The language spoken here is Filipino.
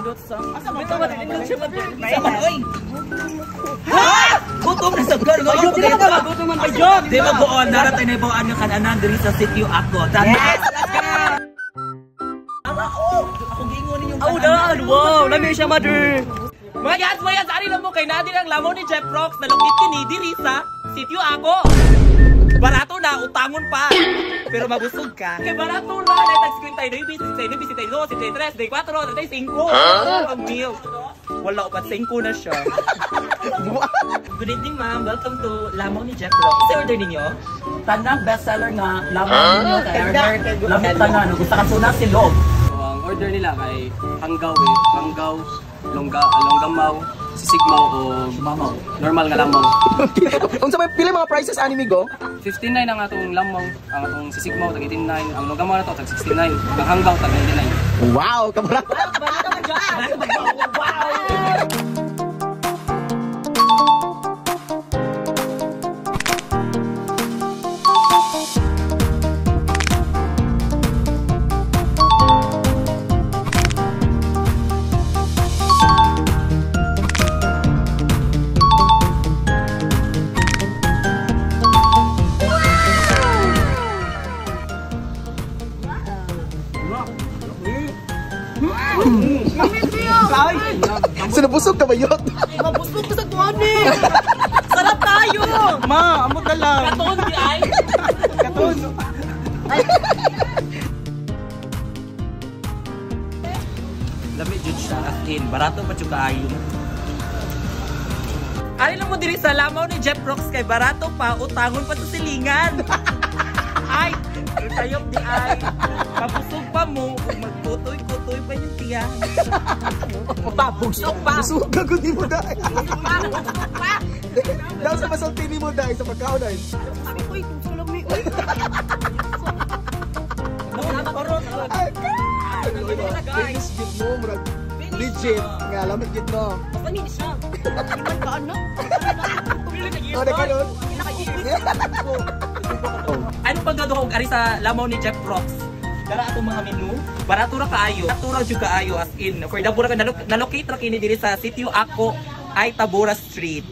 nindot sa. Asa man ka nindot siya mother? Oy. Ha? Gutom na sa gar. Gutom na gutom man kayo. Di ba buon naratay na buon nga kananan diri sa sitio ako. Yes. Ako gingon ninyo. Wow, lami siya mother. Mga guys, ari lang mo kay nadin ang lamo ni Jeff Rocks na lukit kini diri sa sitio ako. Barato na, utangon pa. Pero mabusog ka. Kaya barato na, nag-screen tayo, 9, 62, 4, 5. Ang meal. Wala pa, 5 na siya. Good evening, ma'am. Welcome to Lamang ni Jeff Rock. Kasi order ninyo? Tanang bestseller nga, Lamang ninyo. Lamang tanan. Gusto ka sunak si Log. Ang order nila kay hanggaw eh. Hanggaw, longgamaw, sisigmaw o mamaw. Normal nga lamaw. Unsa may pila mga prices ani migo? 59 ang atong lamaw, ang atong sisigmaw tag 89, ang longgamaw na to tag 69, ang hanggaw tag 99. Wow, kamura. Sinabusog ka ba yun? Mabusog ka sa tuwan eh! Sarap tayo! Ma, amot na lang. Katon di ay! Katon. Lamig jud siya as in. Barato pa siya kaayo. Ari lang mo diri sa lamaw ni Jeff Rocks kay barato pa, utangon pa to silingan. Ay! Tayok di ay! Mabusog pa mo, magkutoy-kutoy pa yung tiyan. Busog pa! Busog ka kung di mo dahil. Daw sa masalti ni mo dahil sa pagkaon dahil. Sabi ko, ito sa lami. Finish git mo, murag legit. Nga, lamit git mo. Panin siya. Iman ka anak. O, nagkaroon. Ano pang gaduhog ari sa lamaw ni Jeff Rocks? Dara atong mga menu, barato ra kaayo. Barato ra jud kaayo as in. For dabura ka nalocate ra kini diri sa sitio ako ay Tabora Street.